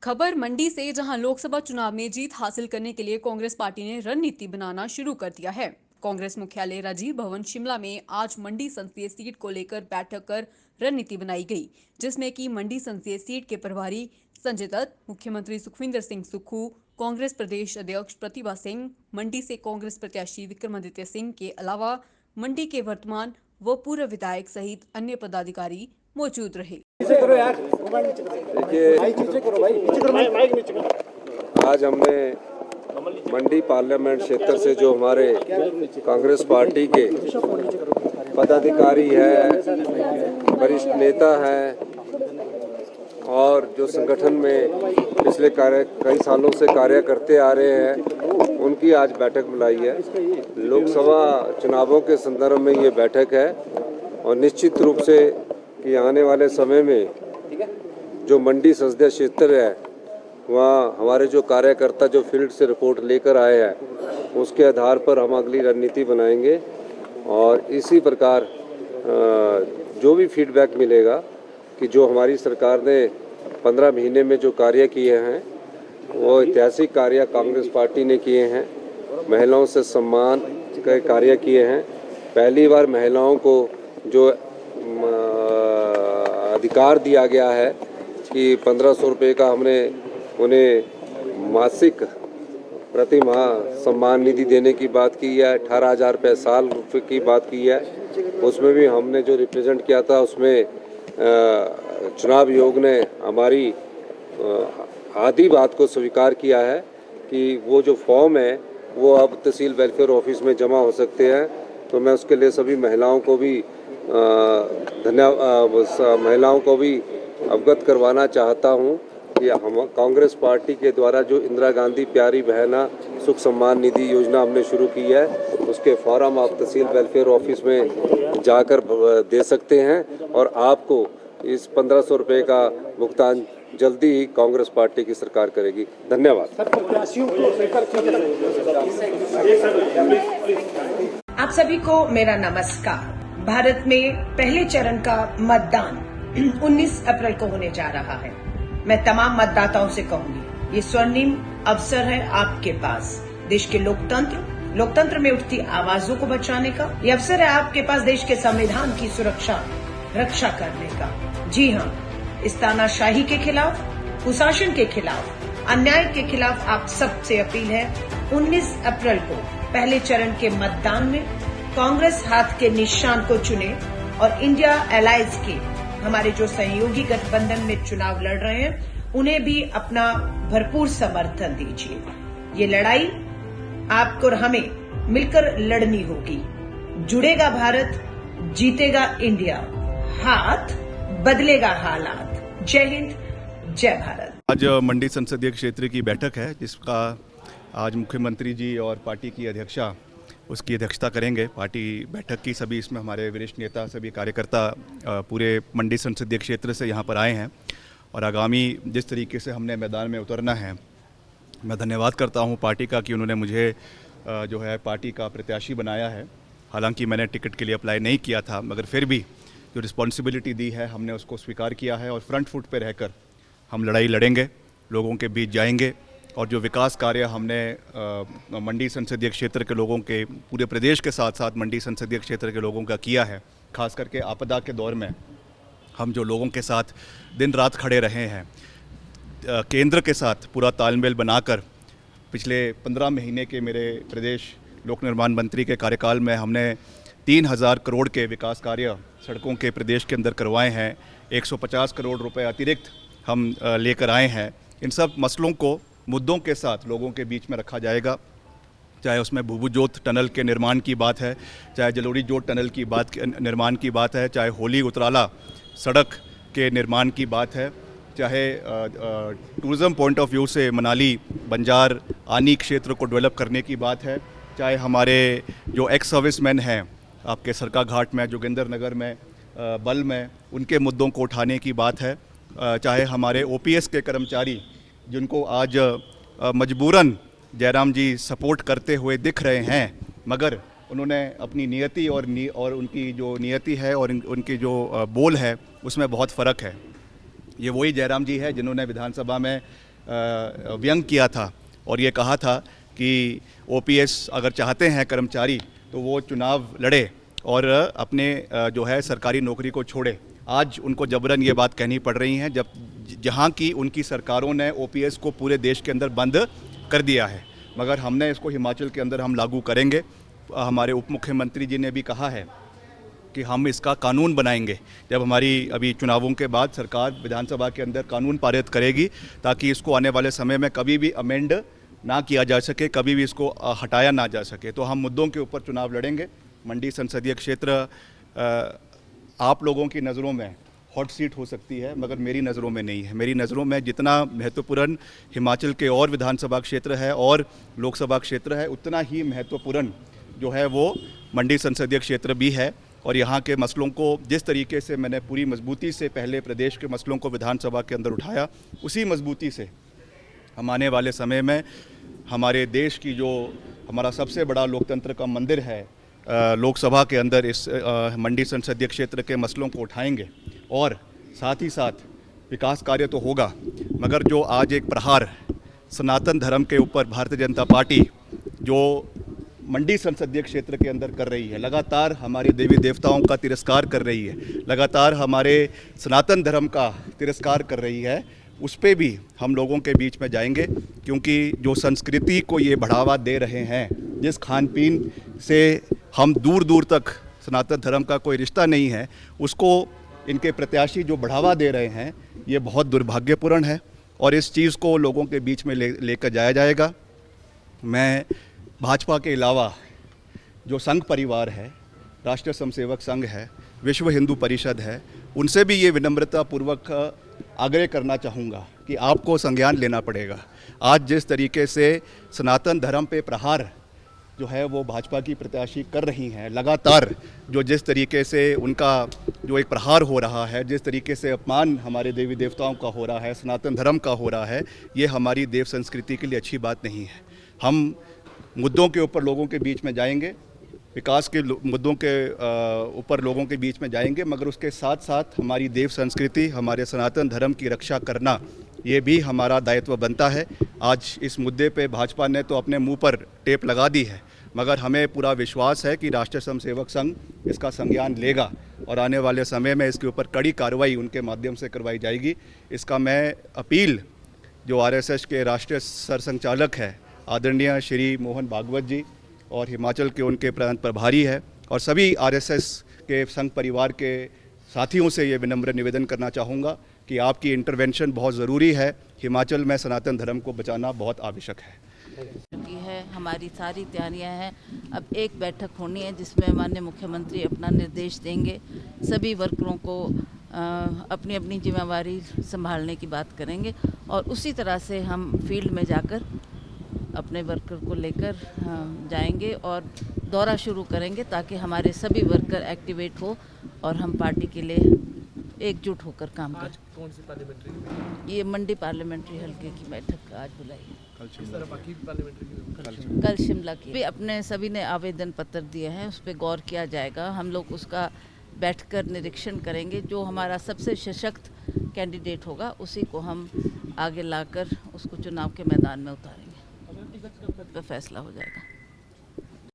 खबर मंडी से, जहां लोकसभा चुनाव में जीत हासिल करने के लिए कांग्रेस पार्टी ने रणनीति बनाना शुरू कर दिया है। कांग्रेस मुख्यालय राजीव भवन शिमला में आज मंडी संसदीय सीट को लेकर बैठक कर रणनीति बनाई गई, जिसमें कि मंडी संसदीय सीट के प्रभारी संजय दत्त, मुख्यमंत्री सुखविंदर सिंह सुक्खू, कांग्रेस प्रदेश अध्यक्ष प्रतिभा सिंह, मंडी से कांग्रेस प्रत्याशी विक्रमादित्य सिंह के अलावा मंडी के वर्तमान व पूर्व विधायक सहित अन्य पदाधिकारी मौजूद रहे। आज हमने मंडी पार्लियामेंट क्षेत्र से जो हमारे कांग्रेस पार्टी के पदाधिकारी है, वरिष्ठ नेता हैं और जो संगठन में पिछले कई सालों से कार्य करते आ रहे हैं, उनकी आज बैठक बुलाई है। लोकसभा चुनावों के संदर्भ में ये बैठक है और निश्चित रूप से कि आने वाले समय में जो मंडी संसदीय क्षेत्र है, वहाँ हमारे जो कार्यकर्ता जो फील्ड से रिपोर्ट लेकर आए हैं, उसके आधार पर हम अगली रणनीति बनाएंगे और इसी प्रकार जो भी फीडबैक मिलेगा कि जो हमारी सरकार ने 15 महीने में जो कार्य किए हैं, वो ऐतिहासिक कार्य कांग्रेस पार्टी ने किए हैं। महिलाओं से सम्मान के कार्य किए हैं। पहली बार महिलाओं को जो अधिकार दिया गया है कि 1500 रुपये का हमने उन्हें मासिक प्रति माह सम्मान निधि देने की बात की है। 18,000 रुपये साल की बात की है। उसमें भी हमने जो रिप्रेजेंट किया था, उसमें चुनाव आयोग ने हमारी आधी बात को स्वीकार किया है कि वो जो फॉर्म है वो अब तहसील वेलफेयर ऑफिस में जमा हो सकते हैं। तो मैं उसके लिए सभी महिलाओं को भी महिलाओं को भी अवगत करवाना चाहता हूं कि हम कांग्रेस पार्टी के द्वारा जो इंदिरा गांधी प्यारी बहना सुख सम्मान निधि योजना हमने शुरू की है, उसके फॉर्म आप तहसील वेलफेयर ऑफिस में जाकर दे सकते हैं और आपको इस 1500 रुपये का भुगतान जल्दी ही कांग्रेस पार्टी की सरकार करेगी। धन्यवाद। आप सभी को मेरा नमस्कार। भारत में पहले चरण का मतदान 19 अप्रैल को होने जा रहा है। मैं तमाम मतदाताओं से कहूंगी, ये स्वर्णिम अवसर है आपके पास देश के लोकतंत्र में उठती आवाजों को बचाने का। ये अवसर है आपके पास देश के संविधान की रक्षा करने का। जी हाँ, इस तानाशाही के खिलाफ, कुशासन के खिलाफ, अन्याय के खिलाफ आप सबसे अपील है, 19 अप्रैल को पहले चरण के मतदान में कांग्रेस हाथ के निशान को चुने और इंडिया एलायंस के हमारे जो सहयोगी गठबंधन में चुनाव लड़ रहे हैं, उन्हें भी अपना भरपूर समर्थन दीजिए। ये लड़ाई आपको और हमें मिलकर लड़नी होगी। जुड़ेगा भारत, जीतेगा इंडिया, हाथ बदलेगा हालात। जय हिंद, जय भारत। आज मंडी संसदीय क्षेत्र की बैठक है, जिसका आज मुख्यमंत्री जी और पार्टी की अध्यक्षा उसकी अध्यक्षता करेंगे। पार्टी बैठक की सभी इसमें हमारे वरिष्ठ नेता, सभी कार्यकर्ता पूरे मंडी संसदीय क्षेत्र से यहाँ पर आए हैं और आगामी जिस तरीके से हमने मैदान में उतरना है, मैं धन्यवाद करता हूँ पार्टी का कि उन्होंने मुझे जो है पार्टी का प्रत्याशी बनाया है। हालांकि मैंने टिकट के लिए अप्लाई नहीं किया था, मगर फिर भी जो रिस्पॉन्सिबिलिटी दी है हमने उसको स्वीकार किया है और फ्रंट फुट पे रहकर हम लड़ाई लड़ेंगे, लोगों के बीच जाएंगे और जो विकास कार्य हमने मंडी संसदीय क्षेत्र के लोगों के, पूरे प्रदेश के साथ साथ मंडी संसदीय क्षेत्र के लोगों का किया है, खास करके आपदा के दौर में हम जो लोगों के साथ दिन रात खड़े रहे हैं, केंद्र के साथ पूरा तालमेल बनाकर पिछले 15 महीने के मेरे प्रदेश लोक निर्माण मंत्री के कार्यकाल में हमने 3000 करोड़ के विकास कार्य सड़कों के प्रदेश के अंदर करवाए हैं। 150 करोड़ रुपए अतिरिक्त हम लेकर आए हैं। इन सब मसलों को, मुद्दों के साथ लोगों के बीच में रखा जाएगा, चाहे उसमें भूभू जोत टनल के निर्माण की बात है, चाहे जलोड़ी जोत टनल की निर्माण की बात है, चाहे होली उतराला सड़क के निर्माण की बात है, चाहे टूरिज़्म पॉइंट ऑफ व्यू से मनाली बंजार आनी क्षेत्र को डेवलप करने की बात है, चाहे हमारे जो एक्स सर्विसमैन हैं आपके सरका घाट में, जोगिंदर नगर में, बल में, उनके मुद्दों को उठाने की बात है, चाहे हमारे ओपीएस के कर्मचारी जिनको आज मजबूरन जयराम जी सपोर्ट करते हुए दिख रहे हैं, मगर उन्होंने अपनी नियति और उनकी जो नियति है और उनकी जो बोल है उसमें बहुत फ़र्क है। ये वही जयराम जी है जिन्होंने विधानसभा में व्यंग किया था और ये कहा था कि ओपीएस अगर चाहते हैं कर्मचारी तो वो चुनाव लड़े और अपने जो है सरकारी नौकरी को छोड़े। आज उनको जबरन ये बात कहनी पड़ रही है जहाँ की उनकी सरकारों ने ओपीएस को पूरे देश के अंदर बंद कर दिया है, मगर हमने इसको हिमाचल के अंदर हम लागू करेंगे। हमारे उप मुख्यमंत्री जी ने भी कहा है कि हम इसका कानून बनाएंगे। जब हमारी अभी चुनावों के बाद सरकार विधानसभा के अंदर कानून पारित करेगी ताकि इसको आने वाले समय में कभी भी अमेंड ना किया जा सके, कभी भी इसको हटाया ना जा सके। तो हम मुद्दों के ऊपर चुनाव लड़ेंगे। मंडी संसदीय क्षेत्र आप लोगों की नज़रों में हॉट सीट हो सकती है, मगर मेरी नज़रों में नहीं है। मेरी नज़रों में जितना महत्वपूर्ण हिमाचल के और विधानसभा क्षेत्र है और लोकसभा क्षेत्र है, उतना ही महत्वपूर्ण जो है वो मंडी संसदीय क्षेत्र भी है। और यहाँ के मसलों को जिस तरीके से मैंने पूरी मजबूती से पहले प्रदेश के मसलों को विधानसभा के अंदर उठाया, उसी मजबूती से हम आने वाले समय में हमारे देश की जो हमारा सबसे बड़ा लोकतंत्र का मंदिर है लोकसभा के अंदर इस मंडी संसदीय क्षेत्र के मसलों को उठाएंगे। और साथ ही साथ विकास कार्य तो होगा, मगर जो आज एक प्रहार सनातन धर्म के ऊपर भारतीय जनता पार्टी जो मंडी संसदीय क्षेत्र के अंदर कर रही है, लगातार हमारे देवी देवताओं का तिरस्कार कर रही है, लगातार हमारे सनातन धर्म का तिरस्कार कर रही है, उस पे भी हम लोगों के बीच में जाएंगे। क्योंकि जो संस्कृति को ये बढ़ावा दे रहे हैं, जिस खान पीन से हम दूर दूर तक सनातन धर्म का कोई रिश्ता नहीं है, उसको इनके प्रत्याशी जो बढ़ावा दे रहे हैं, ये बहुत दुर्भाग्यपूर्ण है और इस चीज़ को लोगों के बीच में लेकर जाया जाएगा। मैं भाजपा के अलावा जो संघ परिवार है, राष्ट्रीय स्वयंसेवक संघ है, विश्व हिंदू परिषद है, उनसे भी ये विनम्रतापूर्वक आग्रह करना चाहूँगा कि आपको संज्ञान लेना पड़ेगा। आज जिस तरीके से सनातन धर्म पे प्रहार जो है वो भाजपा की प्रत्याशी कर रही हैं, लगातार जो जिस तरीके से उनका जो एक प्रहार हो रहा है, जिस तरीके से अपमान हमारे देवी देवताओं का हो रहा है, सनातन धर्म का हो रहा है, ये हमारी देव संस्कृति के लिए अच्छी बात नहीं है। हम मुद्दों के ऊपर लोगों के बीच में जाएंगे, विकास के मुद्दों के ऊपर लोगों के बीच में जाएंगे, मगर उसके साथ साथ हमारी देव संस्कृति, हमारे सनातन धर्म की रक्षा करना, ये भी हमारा दायित्व बनता है। आज इस मुद्दे पे भाजपा ने तो अपने मुंह पर टेप लगा दी है, मगर हमें पूरा विश्वास है कि राष्ट्रीय स्वयंसेवक संघ इसका संज्ञान लेगा और आने वाले समय में इसके ऊपर कड़ी कार्रवाई उनके माध्यम से करवाई जाएगी। इसका मैं अपील जो आरएसएस के राष्ट्रीय सरसंघचालक है आदरणीय श्री मोहन भागवत जी और हिमाचल के उनके प्रांत प्रभारी है और सभी आरएसएस के संघ परिवार के साथियों से ये विनम्र निवेदन करना चाहूँगा कि आपकी इंटरवेंशन बहुत ज़रूरी है। हिमाचल में सनातन धर्म को बचाना बहुत आवश्यक है। हमारी सारी तैयारियां हैं। अब एक बैठक होनी है जिसमें माननीय मुख्यमंत्री अपना निर्देश देंगे, सभी वर्करों को अपनी अपनी जिम्मेवारी संभालने की बात करेंगे और उसी तरह से हम फील्ड में जाकर अपने वर्कर को लेकर जाएंगे और दौरा शुरू करेंगे ताकि हमारे सभी वर्कर एक्टिवेट हो और हम पार्टी के लिए एकजुट होकर काम करें। कौन सी पार्लियामेंट्री? ये मंडी पार्लियामेंट्री हल्के की बैठक आज बुलाई है। कल शिमला की भी अपने सभी ने आवेदन पत्र दिए हैं, उस पर गौर किया जाएगा। हम लोग उसका बैठकर निरीक्षण करेंगे। जो हमारा सबसे सशक्त कैंडिडेट होगा उसी को हम आगे लाकर उसको चुनाव के मैदान में उतारेंगे, तो फैसला हो जाएगा।